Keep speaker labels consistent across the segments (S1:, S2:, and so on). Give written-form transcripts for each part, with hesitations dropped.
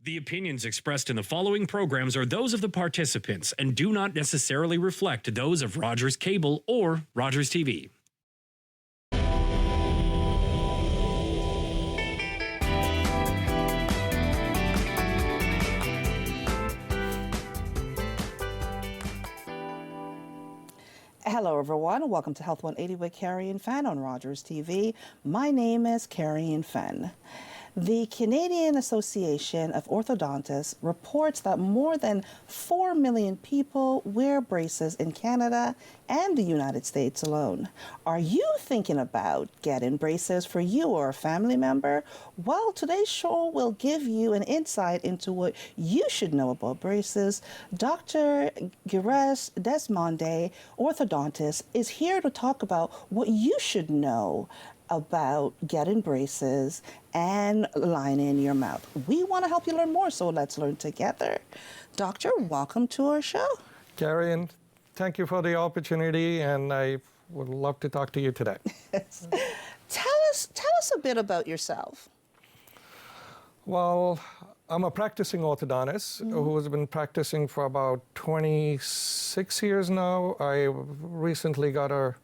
S1: The opinions expressed in the following programs are those of the participants and do not necessarily reflect those of Rogers Cable or Rogers TV.
S2: Hello everyone, welcome to Health 180 with Carion Fenn on Rogers TV. My name is Carion Fenn. The Canadian Association of Orthodontists reports that more than 4 million people wear braces in Canada and the United States alone. Are you thinking about getting braces for you or a family member? Well, today's show will give you an insight into what you should know about braces. Dr. Girish Deshpande, orthodontist, is here to talk about what you should know about getting braces and lining your mouth. We want to help you learn more, so let's learn together. Doctor, welcome to our show.
S3: Carion, thank you for the opportunity, and I would love to talk to you today.
S2: Tell us a bit about yourself.
S3: Well, I'm a practicing orthodontist who has been practicing for about 26 years now. I recently got a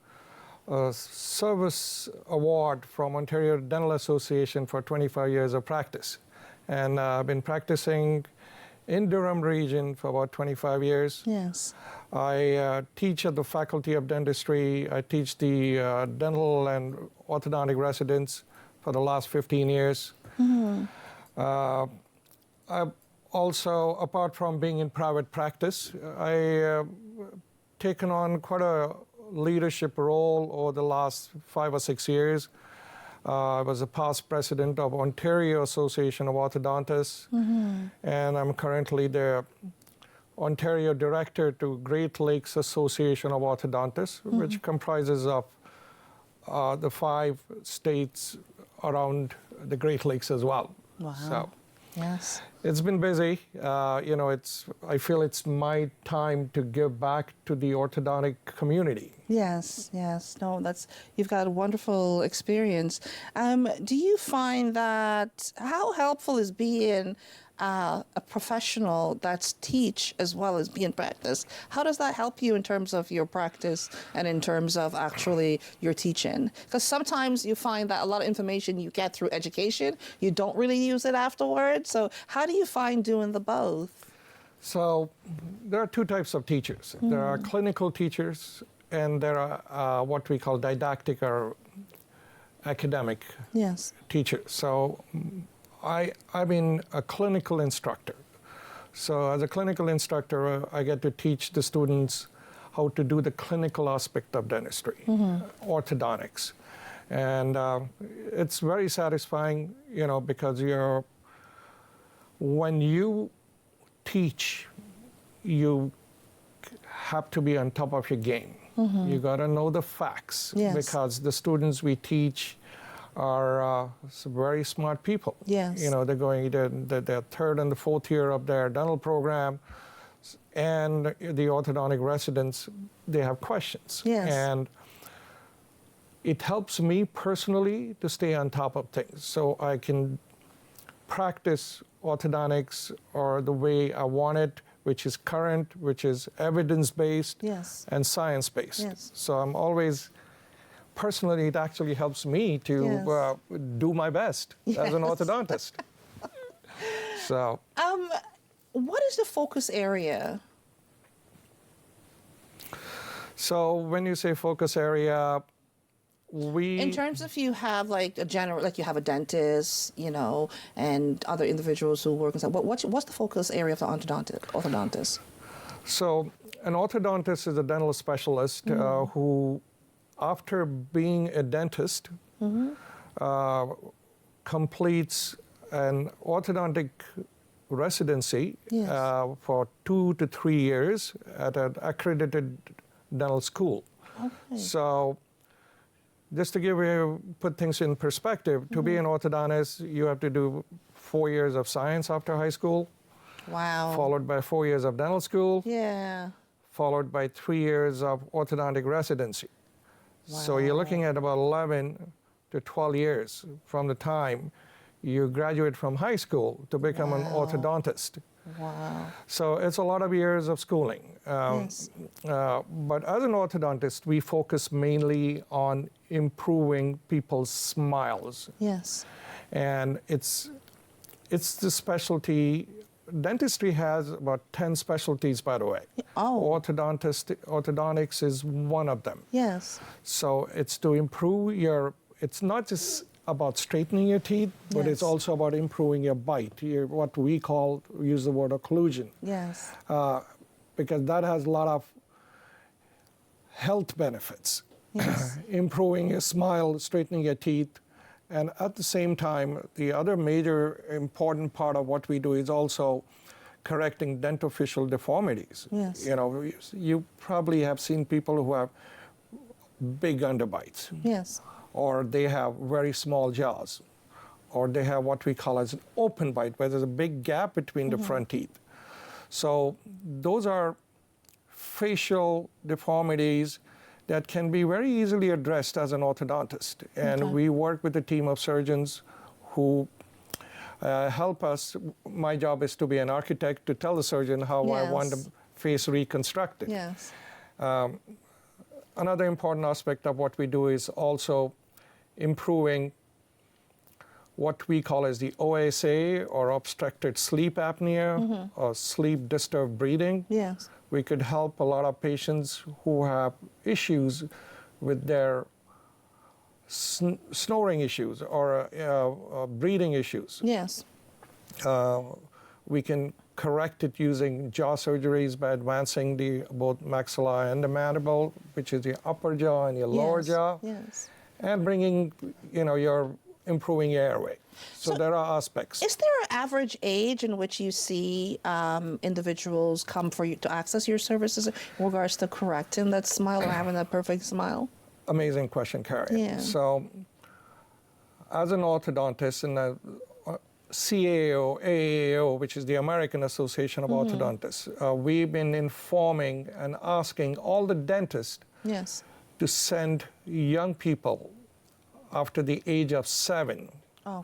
S3: service award from Ontario Dental Association for 25 years of practice. And I've been practicing in Durham region for about 25 years.
S2: Yes.
S3: I teach at the Faculty of Dentistry. I teach the dental and orthodontic residents for the last 15 years. I've also, apart from being in private practice, I've taken on quite a leadership role over the last 5 or 6 years. I was a past president of Ontario Association of Orthodontists, and I'm currently the Ontario Director to Great Lakes Association of Orthodontists, which comprises of the 5 states around the Great Lakes as well.
S2: Wow.
S3: So,
S2: yes.
S3: It's been busy. I feel it's my time to give back to the orthodontic community.
S2: Yes, yes. No, you've got a wonderful experience. Do you find that, how helpful is being a professional that's teach as well as being practice? How does that help you in terms of your practice and in terms of actually your teaching? Because sometimes you find that a lot of information you get through education, you don't really use it afterwards. So how do you find doing the both?
S3: So there are 2 types of teachers. There are clinical teachers, and there are what we call didactic or academic teachers. So I've been a clinical instructor. So as a clinical instructor, I get to teach the students how to do the clinical aspect of dentistry, orthodontics. And it's very satisfying, because when you teach, you have to be on top of your game. You got to know the facts, because the students we teach are very smart people.
S2: Yes.
S3: They're going to their 3rd and the 4th year of their dental program, and the orthodontic residents, they have questions.
S2: Yes.
S3: And it helps me personally to stay on top of things, so I can practice orthodontics or the way I want it, which is current, which is evidence-based and science-based.
S2: Yes.
S3: So I'm always, personally, it actually helps me to do my best as an orthodontist. So.
S2: What is the focus area?
S3: So when you say focus area,
S2: in terms of you have like a general, like you have a dentist, and other individuals who work inside. What's the focus area of the orthodontist?
S3: So an orthodontist is a dental specialist who, after being a dentist, completes an orthodontic residency for 2 to 3 years at an accredited dental school.
S2: Okay.
S3: So just to put things in perspective, to be an orthodontist, you have to do 4 years of science after high school.
S2: Wow.
S3: Followed by 4 years of dental school.
S2: Yeah.
S3: Followed by 3 years of orthodontic residency. Wow. So you're looking at about 11 to 12 years from the time you graduate from high school to become an
S2: Wow.
S3: orthodontist.
S2: Wow.
S3: So it's a lot of years of schooling.
S2: Yes.
S3: But as an orthodontist, we focus mainly on improving people's smiles.
S2: Yes.
S3: And it's the specialty. Dentistry has about 10 specialties, by the way.
S2: Oh.
S3: Orthodontics is one of them.
S2: Yes.
S3: So it's to improve it's not just about straightening your teeth, but it's
S2: Yes.
S3: also about improving your bite, what we use the word occlusion.
S2: Yes.
S3: Because that has a lot of health benefits.
S2: Yes.
S3: Improving your smile, straightening your teeth. And at the same time, the other major important part of what we do is also correcting dentofacial deformities.
S2: Yes.
S3: You know, you probably have seen people who have big underbites,
S2: Yes.
S3: or they have very small jaws, or they have what we call as an open bite, where there's a big gap between the front teeth. So those are facial deformities that can be very easily addressed as an orthodontist. And
S2: Okay.
S3: we work with a team of surgeons who help us. My job is to be an architect, to tell the surgeon how I want the
S2: Yes.
S3: face reconstructed.
S2: Yes.
S3: Another important aspect of what we do is also improving what we call as the OSA, or obstructed sleep apnea, or sleep disturbed breathing.
S2: Yes.
S3: We could help a lot of patients who have issues with their snoring issues or breathing issues.
S2: Yes.
S3: We can correct it using jaw surgeries by advancing both maxilla and the mandible, which is your upper jaw and your lower
S2: Yes.
S3: jaw,
S2: Yes.
S3: and bringing, your improving your airway. So there are aspects.
S2: Is there an average age in which you see individuals come for you to access your services in regards to correcting that smile or having that perfect smile?
S3: Amazing question, Carion.
S2: Yeah.
S3: So, as an orthodontist in the CAO, AAO, which is the American Association of Orthodontists, we've been informing and asking all the dentists
S2: Yes.
S3: to send young people after the age of 7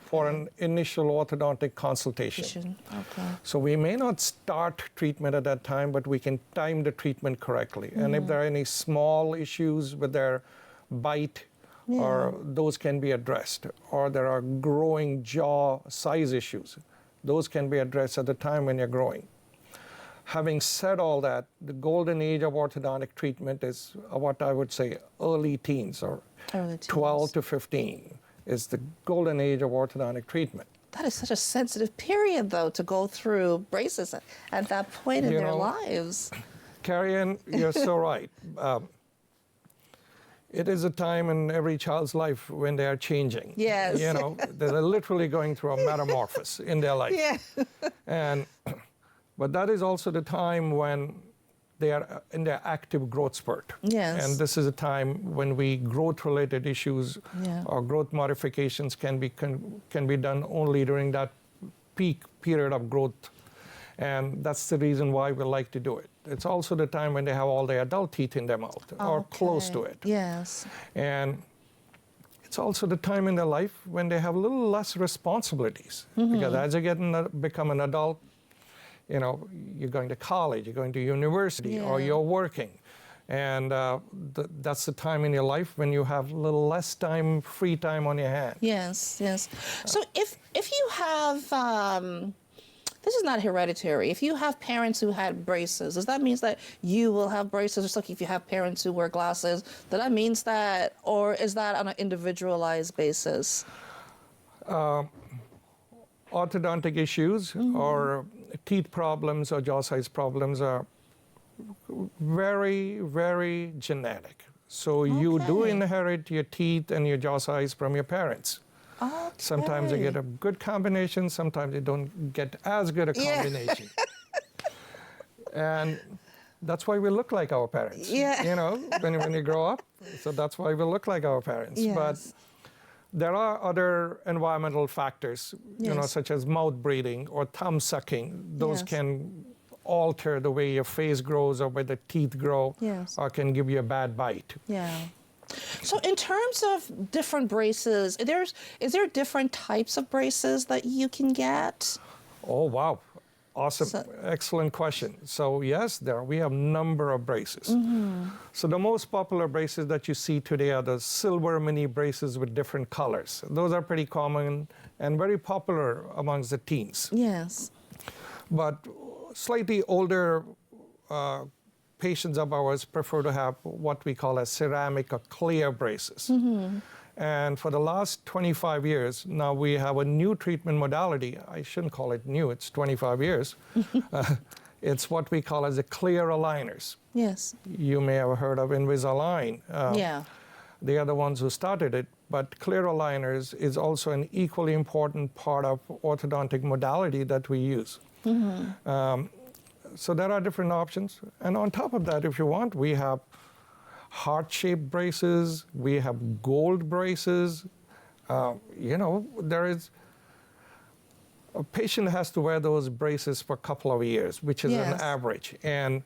S3: for an initial orthodontic consultation.
S2: Okay.
S3: So we may not start treatment at that time, but we can time the treatment correctly. And if there are any small issues with their bite, or those can be addressed, or there are growing jaw size issues, those can be addressed at the time when you're growing. Having said all that, the golden age of orthodontic treatment is what I would say early teens, or
S2: Early teens.
S3: 12 to 15 is the golden age of orthodontic treatment.
S2: That is such a sensitive period, though, to go through braces at that point in their lives.
S3: Carion, you're so right. It is a time in every child's life when they are changing.
S2: Yes.
S3: They're literally going through a metamorphosis in their life.
S2: Yeah.
S3: But that is also the time when they are in their active growth spurt.
S2: Yes.
S3: And this is a time when growth-related issues or growth modifications can be done only during that peak period of growth. And that's the reason why we like to do it. It's also the time when they have all the adult teeth in their mouth, or close to it.
S2: Yes.
S3: And it's also the time in their life when they have a little less responsibilities. Because as you become an adult, you're going to college, you're going to university, or you're working. And that's the time in your life when you have a little less free time on your hands.
S2: Yes, yes. So if you have, this is not hereditary. If you have parents who had braces, does that mean that you will have braces? Just like if you have parents who wear glasses, that means that, or is that on an individualized basis?
S3: Orthodontic issues or teeth problems or jaw size problems are very, very genetic. So you do inherit your teeth and your jaw size from your parents.
S2: Okay.
S3: Sometimes you get a good combination, sometimes you don't get as good a combination. And that's why we look like our parents. When you grow up. So that's why we look like our parents.
S2: Yes.
S3: But there are other environmental factors, such as mouth breathing or thumb sucking. Those can alter the way your face grows or where the teeth grow, or can give you a bad bite.
S2: Yeah. So in terms of different braces, is there different types of braces that you can get?
S3: Oh, wow. Awesome.
S2: So-
S3: Excellent question. So yes, we have a number of braces. So the most popular braces that you see today are the silver mini braces with different colors. Those are pretty common and very popular amongst the teens.
S2: Yes.
S3: But slightly older patients of ours prefer to have what we call as ceramic or clear braces. And for the last 25 years, now we have a new treatment modality. I shouldn't call it new, it's 25 years. It's what we call as the clear aligners.
S2: Yes.
S3: You may have heard of Invisalign.
S2: Yeah.
S3: They are the ones who started it, but clear aligners is also an equally important part of orthodontic modality that we use. So there are different options. And on top of that, if you want, we have heart-shaped braces, we have gold braces. There is a patient has to wear those braces for a couple of years, which is an
S2: Yes.
S3: average. And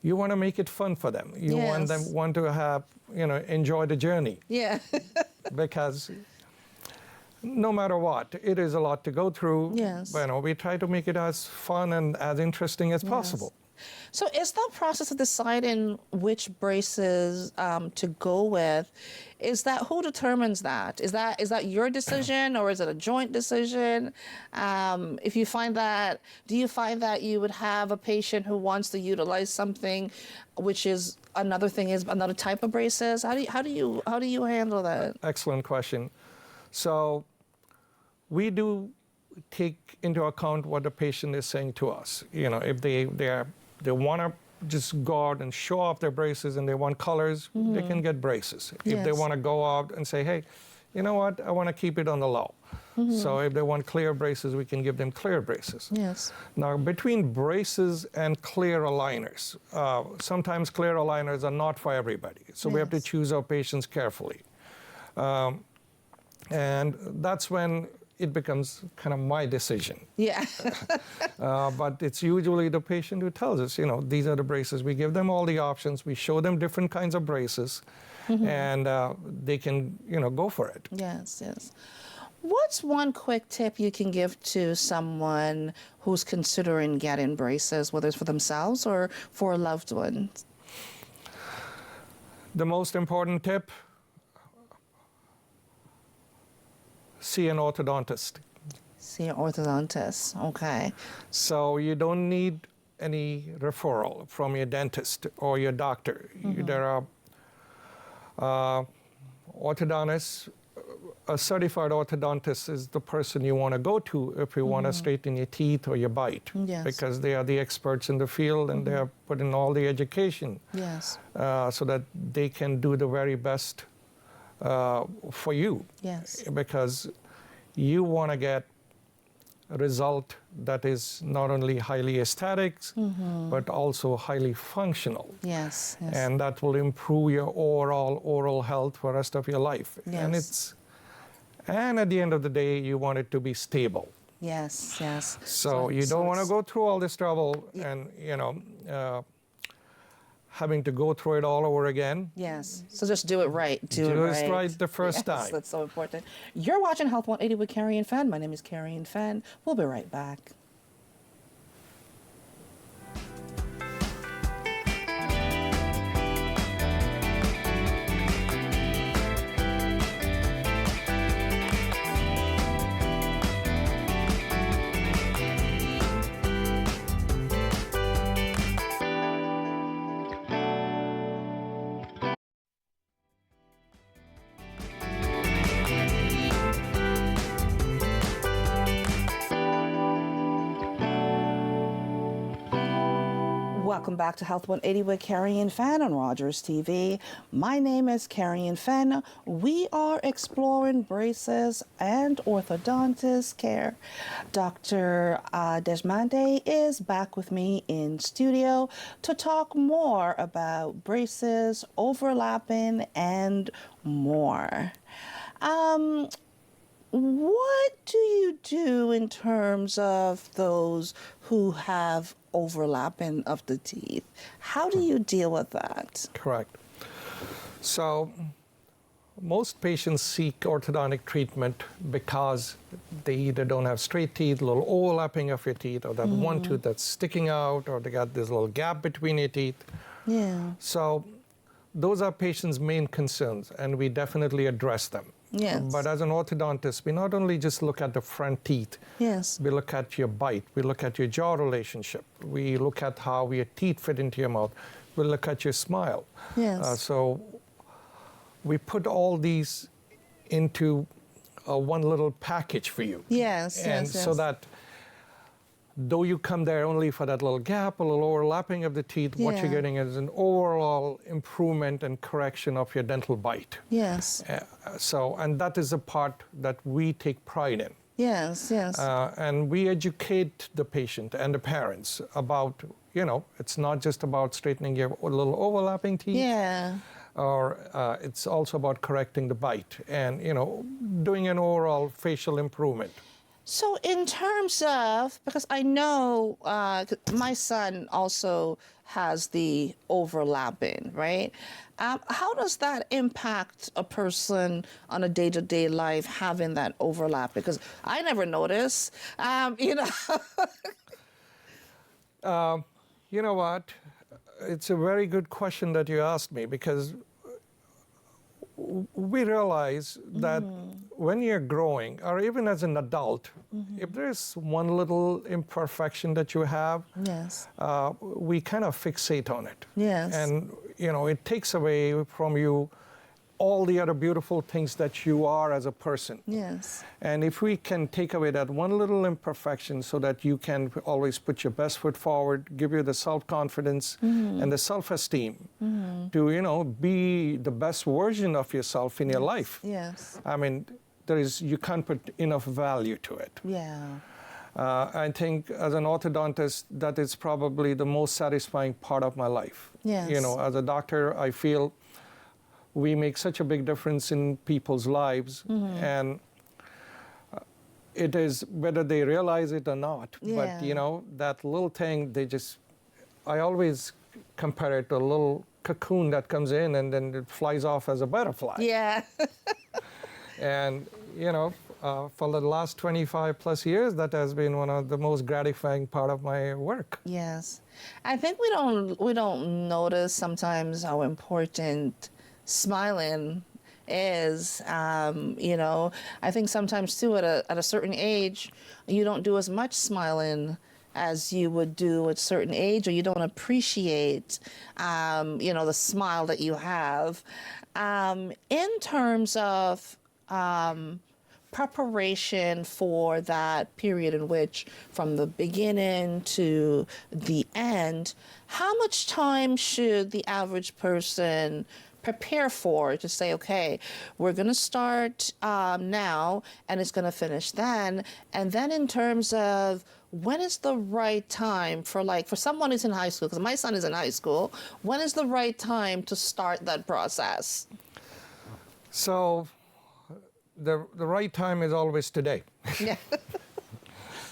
S3: you want to make it fun for them. You
S2: Yes.
S3: want to have, enjoy the journey,
S2: Yeah.
S3: because no matter what, it is a lot to go through.
S2: Yes.
S3: But, we try to make it as fun and as interesting as possible.
S2: So is the process of deciding which braces to go with, who determines that? Is that your decision, or is it a joint decision? If you find that, do you find that you would have a patient who wants to utilize something, which is another type of braces? How do you handle that?
S3: Excellent question. So we do take into account what the patient is saying to us. If they want to just go out and show off their braces and they want colors, they can get braces. If they
S2: Yes.
S3: want to go out and say, hey, you know what, I want to keep it on the low. So if they want clear braces, we can give them clear braces.
S2: Yes.
S3: Now, between braces and clear aligners, sometimes clear aligners are not for everybody. So we have to
S2: Yes.
S3: choose our patients carefully. And that's when it becomes kind of my decision.
S2: Yeah.
S3: But it's usually the patient who tells us, these are the braces. We give them all the options. We show them different kinds of braces, and they can, go for it.
S2: Yes, yes. What's one quick tip you can give to someone who's considering getting braces, whether it's for themselves or for a loved one?
S3: The most important tip, see an orthodontist.
S2: See an orthodontist, okay.
S3: So you don't need any referral from your dentist or your doctor. There are orthodontists. A certified orthodontist is the person you want to go to if you want to straighten your teeth or your bite,
S2: Yes.
S3: because they are the experts in the field and they have put in all the education
S2: Yes,
S3: so that they can do the very best for you.
S2: yes,
S3: Because you want to get a result that is not only highly aesthetic, but also highly functional.
S2: yes, yes.
S3: And that will improve your overall oral health for the rest of your life.
S2: Yes.
S3: And at the end of the day, you want it to be stable.
S2: Yes, yes.
S3: So you don't want to
S2: it's-
S3: go through all this trouble and, having to go through it all over again.
S2: Yes, so just do it right. Do
S3: Do
S2: it
S3: it
S2: right.
S3: right the first
S2: Yes,
S3: time.
S2: that's so important. You're watching Health 180 with Carion Fenn. My name is Carion Fenn. We'll be right back. Welcome back to Health 180 with Carion Fenn on Rogers TV. My name is Carion Fenn. We are exploring braces and orthodontist care. Dr. Deshpande is back with me in studio to talk more about braces, overlapping, and more. What do you do in terms of those who have overlapping of the teeth? How do you deal with that?
S3: Correct. So most patients seek orthodontic treatment because they either don't have straight teeth, a little overlapping of your teeth, or that one tooth that's sticking out, or they got this little gap between your teeth.
S2: Yeah.
S3: So those are patients' main concerns, and we definitely address them.
S2: Yes.
S3: But as an orthodontist, we not only just look at the front teeth,
S2: Yes.
S3: we look at your bite, we look at your jaw relationship, we look at how your teeth fit into your mouth, we look at your smile.
S2: Yes.
S3: So we put all these into one little package for you.
S2: Yes.
S3: And
S2: Yes.
S3: so
S2: yes.
S3: that though you come there only for that little gap, a little overlapping of the teeth, what
S2: Yeah.
S3: you're getting is an overall improvement and correction of your dental bite.
S2: Yes.
S3: And that is the part that we take pride in.
S2: Yes. Yes.
S3: And we educate the patient and the parents about, it's not just about straightening your little overlapping teeth.
S2: Yeah.
S3: Or it's also about correcting the bite and, doing an overall facial improvement.
S2: So in terms of, because I know my son also has the overlapping, right? How does that impact a person on a day-to-day life having that overlap? Because I never notice,
S3: You know what? It's a very good question that you asked me, because we realize that when you're growing, or even as an adult, if there's one little imperfection that you have,
S2: Yes.
S3: we kind of fixate on it.
S2: Yes.
S3: And, it takes away from you all the other beautiful things that you are as a person.
S2: Yes.
S3: And if we can take away that one little imperfection so that you can always put your best foot forward, give you the self-confidence and the self-esteem to, be the best version of yourself in your life.
S2: Yes.
S3: I mean, you can't put enough value to it.
S2: Yeah.
S3: I think as an orthodontist, that is probably the most satisfying part of my life.
S2: Yes.
S3: As a doctor, I feel we make such a big difference in people's lives, and it is whether they realize it or not. But
S2: Yeah.
S3: that little thing, I always compare it to a little cocoon that comes in and then it flies off as a butterfly.
S2: Yeah.
S3: And for the last 25 plus years, that has been one of the most gratifying part of my work.
S2: Yes. I think we don't notice sometimes how important smiling is. I think sometimes too at a certain age, you don't do as much smiling as you would do at a certain age, or you don't appreciate, the smile that you have. In terms of preparation for that period in which, from the beginning to the end, how much time should the average person prepare for to say, okay, we're going to start now and it's going to finish then? And then in terms of when is the right time for someone who's in high school, because my son is in high school, when is the right time to start that process?
S3: So the right time is always today.
S2: Yeah.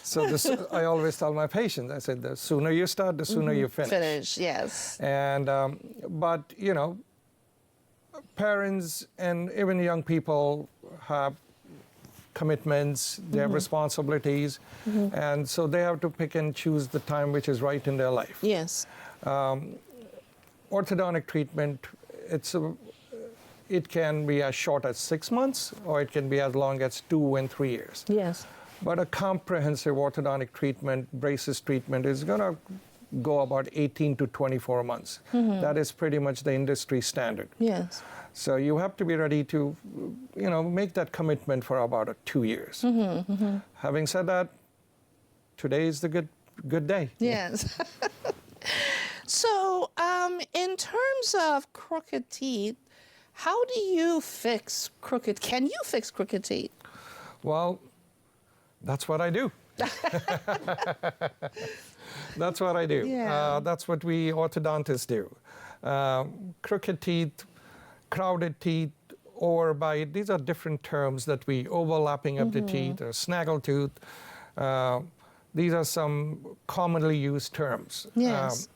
S3: So I always tell my patients, I said, the sooner you start, the sooner you finish.
S2: Finish, yes.
S3: And, but, parents and even young people have commitments, they have responsibilities, and so they have to pick and choose the time which is right in their life.
S2: Yes.
S3: Orthodontic treatment, it can be as short as 6 months, or it can be as long as 2 and 3 years.
S2: Yes.
S3: But a comprehensive orthodontic treatment, braces treatment, is going to go about 18 to 24 months. That is pretty much the industry standard.
S2: Yes.
S3: So you have to be ready to, make that commitment for about 2 years. Having said that, today is the good day.
S2: Yes. So, in terms of crooked teeth, how do you fix crooked? Can you fix crooked teeth?
S3: Well, that's what I do. That's what I do.
S2: Yeah.
S3: That's what we orthodontists do. Crooked teeth, crowded teeth, overbite, these are different terms that we, overlapping of the teeth, or snaggle tooth. These are some commonly used terms.
S2: Yes.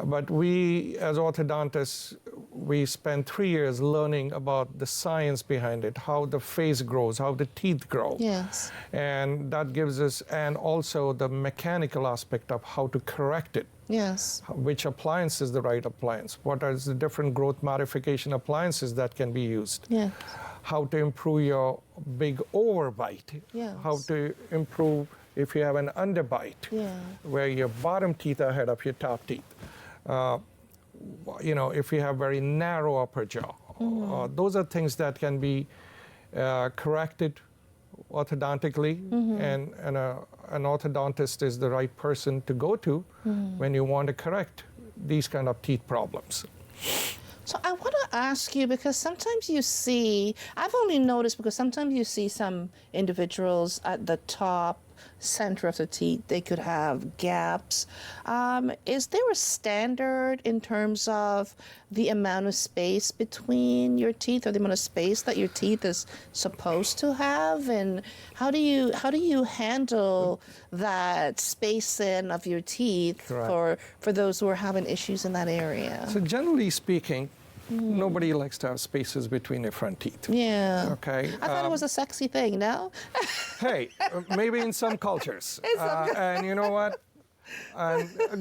S3: But we, as orthodontists, we spend 3 years learning about the science behind it, how the face grows, how the teeth grow.
S2: Yes.
S3: And that gives us, and also the mechanical aspect of how to correct it.
S2: Yes.
S3: Which appliance is the right appliance? What are the different growth modification appliances that can be used?
S2: Yeah.
S3: How to improve your big overbite?
S2: Yes.
S3: How to improve if you have an underbite,
S2: Yeah.
S3: where your bottom teeth are ahead of your top teeth. If you have very narrow upper jaw. Those are things that can be corrected orthodontically, and an orthodontist is the right person to go to when you want to correct these kind of teeth problems.
S2: So I want to ask you, because sometimes you see, I've only noticed because sometimes you see some individuals at the top center of the teeth, they could have gaps. Is there a standard in terms of the amount of space between your teeth, or the amount of space that your teeth is supposed to have? And how do you handle that spacing of your teeth for those who are having issues in that area?
S3: So generally speaking, nobody likes to have spaces between their front teeth.
S2: Yeah.
S3: Okay.
S2: I thought it was a sexy thing, no?
S3: Hey, maybe in some cultures. And you know what?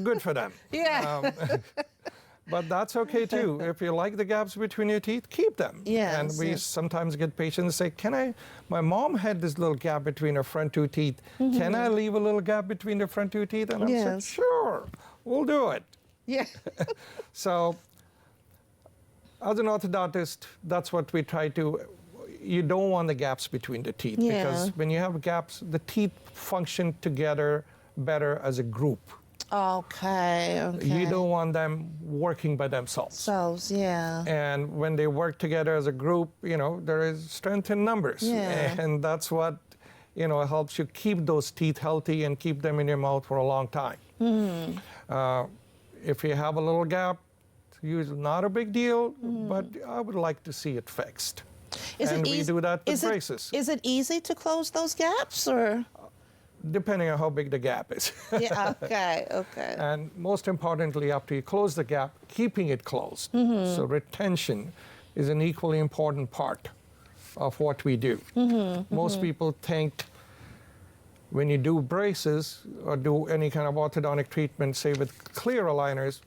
S3: Good for them.
S2: Yeah.
S3: But that's okay too. If you like the gaps between your teeth, keep them.
S2: Yes,
S3: And we sometimes get patients say, my mom had this little gap between her front two teeth. Can I leave a little gap between the front two teeth? And I said, sure, we'll do it.
S2: Yeah.
S3: So as an orthodontist, that's what we try to. You don't want the gaps between the teeth, because when you have gaps, the teeth function together better as a group.
S2: Okay.
S3: You don't want them working by themselves.
S2: Yeah.
S3: And when they work together as a group, there is strength in numbers.
S2: Yeah.
S3: And that's what, helps you keep those teeth healthy and keep them in your mouth for a long time. If you have a little gap, it's not a big deal, but I would like to see it fixed. We do that with braces.
S2: Is it easy to close those gaps, or?
S3: Depending on how big the gap is.
S2: Yeah, okay.
S3: And most importantly, after you close the gap, keeping it closed. So retention is an equally important part of what we do. Most people think when you do braces or do any kind of orthodontic treatment, say with clear aligners,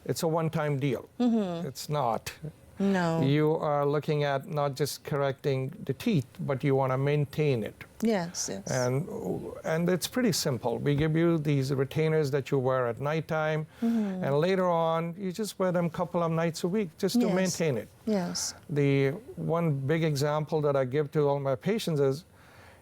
S3: it's a one-time deal. It's not.
S2: No.
S3: You are looking at not just correcting the teeth, but you want to maintain it.
S2: Yes.
S3: And it's pretty simple. We give you these retainers that you wear at nighttime, and later on, you just wear them a couple of nights a week just to maintain it.
S2: Yes.
S3: The one big example that I give to all my patients is,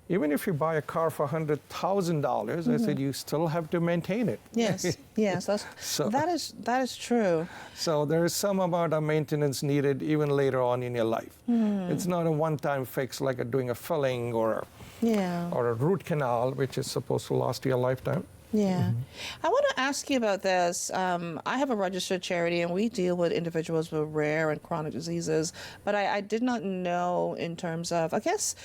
S3: even if you buy a car for $100,000, I said you still have to maintain it.
S2: Yes. That is true.
S3: So there is some amount of maintenance needed even later on in your life. It's not a one-time fix like doing a filling or a root canal, which is supposed to last you a lifetime.
S2: Yeah. I want to ask you about this. I have a registered charity, and we deal with individuals with rare and chronic diseases, but I did not know in terms of, I guess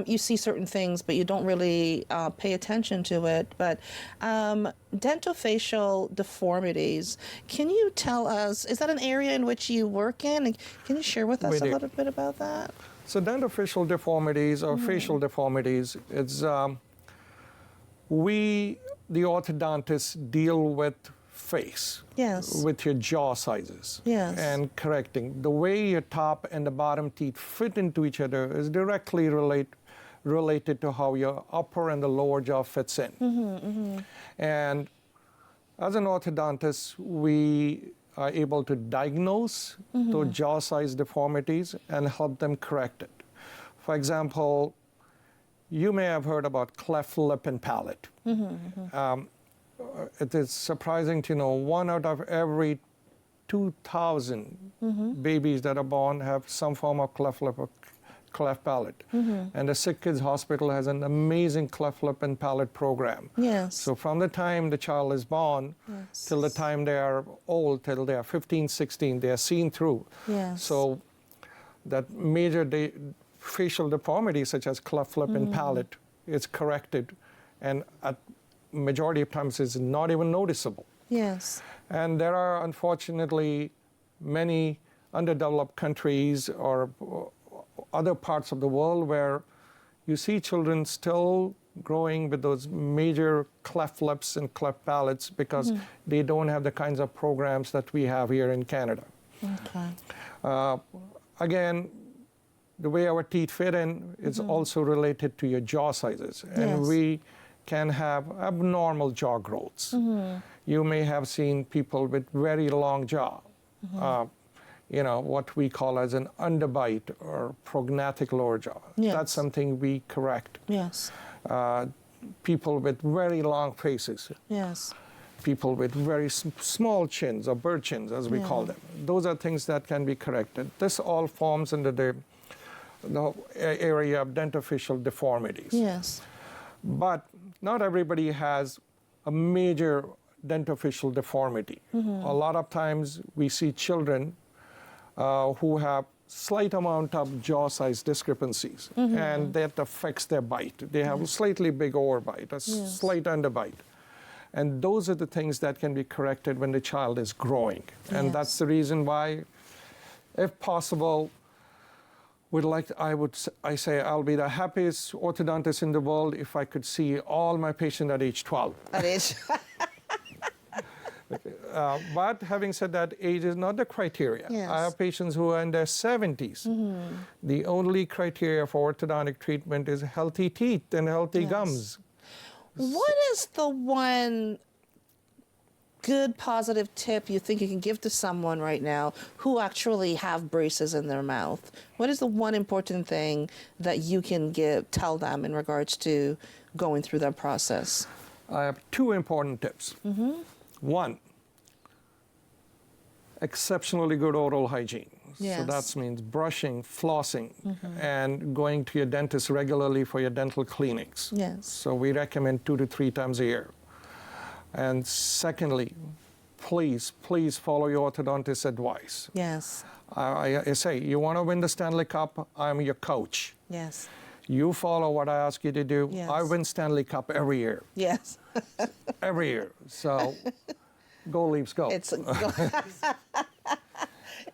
S2: you see certain things, but you don't really pay attention to it, but dentofacial deformities. Can you tell us, is that an area in which you work in? And can you share with us a little bit about that?
S3: So dentofacial deformities or facial deformities, it's the orthodontists deal with face, with your jaw sizes, and correcting. The way your top and the bottom teeth fit into each other is directly related to how your upper and the lower jaw fits in. And as an orthodontist, we are able to diagnose those jaw size deformities and help them correct it. For example, you may have heard about cleft lip and palate. It is surprising to know 1 out of every 2,000 babies that are born have some form of cleft lip or cleft palate. And the Sick Kids Hospital has an amazing cleft lip and palate program. So from the time the child is born till the time they are old, till they are 15, 16, they are seen through. So that major facial deformity such as cleft lip and palate is corrected, and at majority of times it's not even noticeable.
S2: Yes.
S3: And there are, unfortunately, many underdeveloped countries or other parts of the world where you see children still growing with those major cleft lips and cleft palates because they don't have the kinds of programs that we have here in Canada.
S2: Okay.
S3: Again, the way our teeth fit in is also related to your jaw sizes. And we can have abnormal jaw growths. You may have seen people with very long jaw, you know, what we call as an underbite or prognatic lower jaw.
S2: Yes.
S3: That's something we correct.
S2: Yes.
S3: People with very long faces.
S2: Yes.
S3: People with very small chins or bird chins, as we call them. Those are things that can be corrected. This all forms under the area of dentofacial deformities.
S2: Yes.
S3: But not everybody has a major dentofacial deformity. A lot of times we see children who have slight amount of jaw size discrepancies, and that affects their bite. They have a slightly big overbite, a slight underbite. And those are the things that can be corrected when the child is growing. And that's the reason why, if possible, I say I'll be the happiest orthodontist in the world if I could see all my patients at age 12.
S2: At age.
S3: But having said that, age is not the criteria.
S2: Yes.
S3: I have patients who are in their 70s. The only criteria for orthodontic treatment is healthy teeth and healthy gums.
S2: What is the one good positive tip you think you can give to someone right now who actually have braces in their mouth? What is the one important thing that you can tell them in regards to going through that process?
S3: I have two important tips. One, exceptionally good oral hygiene.
S2: Yes.
S3: So that means brushing, flossing, and going to your dentist regularly for your dental cleanings.
S2: Yes.
S3: So we recommend 2 to 3 times a year. And secondly, please follow your orthodontist's advice.
S2: Yes.
S3: I say, you want to win the Stanley Cup, I'm your coach.
S2: Yes.
S3: You follow what I ask you to do.
S2: Yes.
S3: I win Stanley Cup every year.
S2: Yes.
S3: Every year. So go Leafs, go.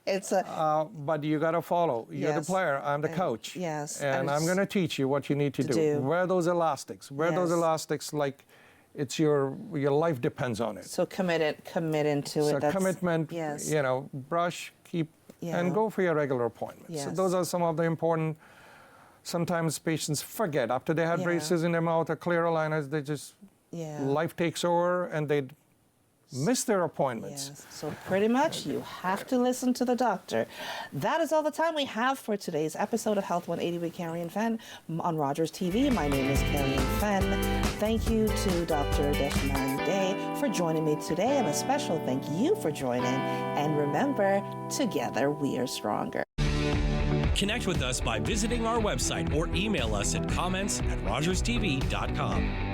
S3: But you got to follow. You're the player. I'm the coach.
S2: Yes.
S3: And I'm going to teach you what you need to do. Wear those elastics. Wear those elastics like it's your life depends on it.
S2: So commit into it.
S3: So commitment, you know, brush, keep, and go for your regular appointments.
S2: Yes.
S3: So those are some of the important, sometimes patients forget. After they have braces in their mouth or clear aligners, they just, life takes over and they miss their appointments.
S2: Yes. So pretty much you have to listen to the doctor. That is all the time we have for today's episode of Health 180 with Carion Fenn on Rogers TV. My name is Carion Fenn. Thank you to Dr. Deshpande for joining me today, and a special thank you for joining. And remember, together we are stronger.
S1: Connect with us by visiting our website or email us at comments@rogerstv.com.